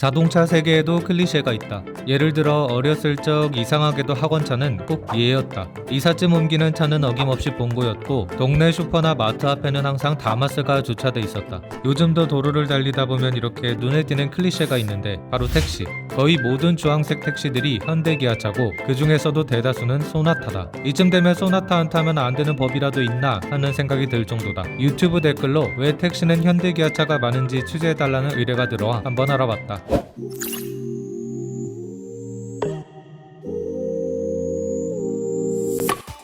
자동차 세계에도 클리셰가 있다. 예를 들어 어렸을 적 이상하게도 학원차는 꼭 얘였다. 이삿짐 옮기는 차는 어김없이 봉고였고 동네 슈퍼나 마트 앞에는 항상 다마스가 주차돼 있었다. 요즘도 도로를 달리다 보면 이렇게 눈에 띄는 클리셰가 있는데 바로 택시. 거의 모든 주황색 택시들이 현대기아차고 그 중에서도 대다수는 소나타다. 이쯤 되면 소나타 안 타면 안 되는 법이라도 있나 하는 생각이 들 정도다. 유튜브 댓글로 왜 택시는 현대기아차가 많은지 취재해달라는 의뢰가 들어와 한번 알아봤다.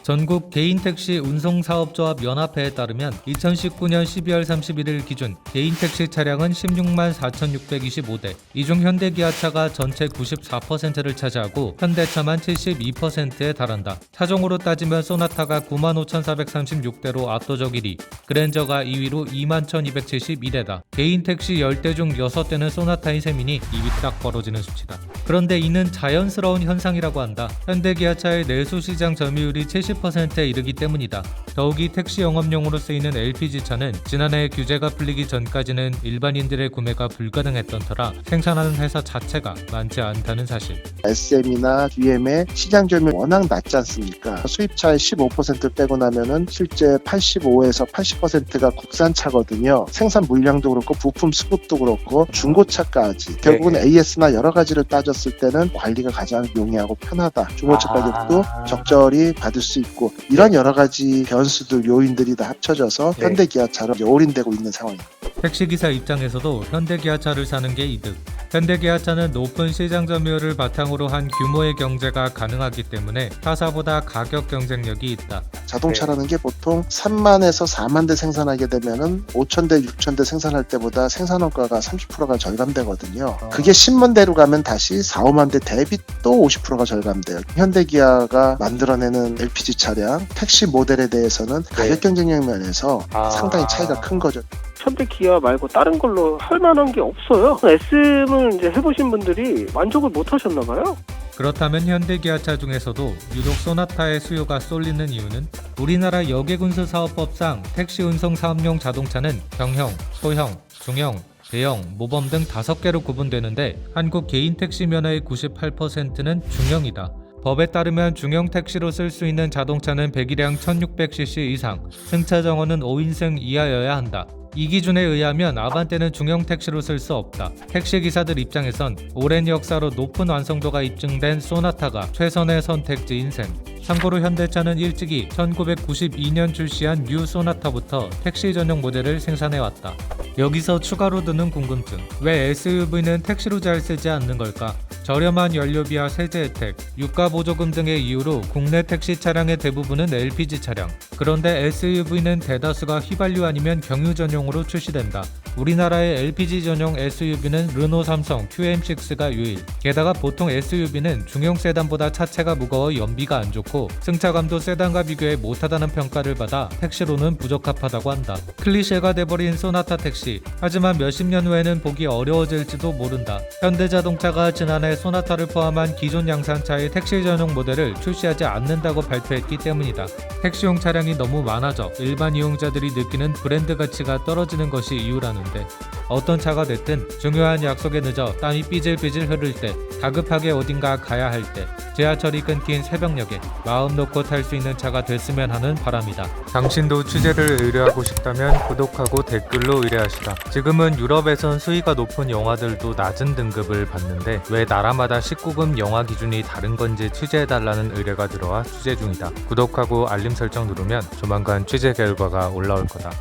전국 개인택시 운송사업조합 연합회에 따르면 2019년 12월 31일 기준 개인택시 차량은 16만 4,625대, 이 중 현대기아차가 전체 94%를 차지하고 현대차만 72%에 달한다. 차종으로 따지면 소나타가 95,436대로 압도적 1위, 그랜저가 2위로 21,271대다. 개인택시 10대 중 6대는 소나타인 셈이니 입이 딱 벌어지는 수치다. 그런데 이는 자연스러운 현상이라고 한다. 현대기아차의 내수시장 점유율이 70%에 이르기 때문이다. 더욱이 택시 영업용으로 쓰이는 LPG차는 지난해 규제가 풀리기 전까지는 일반인들의 구매가 불가능했던 터라 생산하는 회사 자체가 많지 않다는 사실. SM이나 GM의 시장 점유율이 워낙 낮지 않습니까? 수입차의 15% 빼고 나면은 실제 85에서 80%가 국산차거든요. 생산 물량도 그렇고 부품 수급도 그렇고 중고차까지 결국은 AS나 여러 가지를 따졌을 때는 관리가 가장 용이하고 편하다. 중고차 가격도 적절히 받을 수 있고 이런 여러 가지 변수들 요인들이 다 합쳐져서 현대기아차로 올인되고 있는 상황입니다. 택시기사 입장에서도 현대기아차를 사는 게 이득. 현대기아차는 높은 시장 점유율을 바탕으로 한 규모의 경제가 가능하기 때문에 타사보다 가격 경쟁력이 있다. 자동차라는 게 보통 3만에서 4만 대 생산하게 되면은 5,000대, 6,000대 생산할 때보다 생산원가가 30%가 절감되거든요. 그게 10만 대로 가면 다시 4, 5만 대 대비 또 50%가 절감돼요. 현대기아가 만들어내는 LPG 차량, 택시 모델에 대해서는 가격 경쟁력 면에서 상당히 차이가 큰 거죠. 현대기아 말고 다른 걸로 할 만한 게 없어요. S을 이제 해보신 분들이 만족을 못 하셨나봐요. 그렇다면 현대기아차 중에서도 유독 소나타의 수요가 쏠리는 이유는 우리나라 여객운수사업법상 택시 운송 사업용 자동차는 경형, 소형, 중형, 대형, 모범 등 5개로 구분되는데 한국 개인택시 면허의 98%는 중형이다. 법에 따르면 중형 택시로 쓸 수 있는 자동차는 배기량 1600cc 이상, 승차 정원은 5인승 이하여야 한다. 이 기준에 의하면 아반떼는 중형 택시로 쓸 수 없다. 택시기사들 입장에선 오랜 역사로 높은 완성도가 입증된 소나타가 최선의 선택지인 셈. 참고로 현대차는 일찍이 1992년 출시한 뉴 소나타부터 택시 전용 모델을 생산해왔다. 여기서 추가로 드는 궁금증. 왜 SUV는 택시로 잘 쓰지 않는 걸까? 저렴한 연료비와 세제 혜택, 유가 보조금 등의 이유로 국내 택시 차량의 대부분은 LPG 차량. 그런데 SUV는 대다수가 휘발유 아니면 경유 전용으로 출시된다. 우리나라의 LPG 전용 SUV는 르노 삼성 QM6가 유일. 게다가 보통 SUV는 중형 세단보다 차체가 무거워 연비가 안 좋고 승차감도 세단과 비교해 못하다는 평가를 받아 택시로는 부적합하다고 한다. 클리셰가 돼버린 소나타 택시. 하지만 몇십 년 후에는 보기 어려워질지도 모른다. 현대자동차가 지난해 소나타를 포함한 기존 양산차의 택시 전용 모델을 출시하지 않는다고 발표했기 때문이다. 택시용 차량이 너무 많아져 일반 이용자들이 느끼는 브랜드 가치가 떨어지는 것이 이유라는데, 어떤 차가 됐든 중요한 약속에 늦어 땀이 삐질삐질 흐를 때, 다급하게 어딘가 가야 할 때, 지하철이 끊긴 새벽녘에 마음 놓고 탈 수 있는 차가 됐으면 하는 바람이다. 당신도 취재를 의뢰하고 싶다면 구독하고 댓글로 의뢰하시라. 지금은 유럽에선 수위가 높은 영화들도 낮은 등급을 받는데 왜 나라마다 19금 영화 기준이 다른 건지 취재해달라는 의뢰가 들어와 취재 중이다. 구독하고 알림 설정 누르면 조만간 취재 결과가 올라올 거다.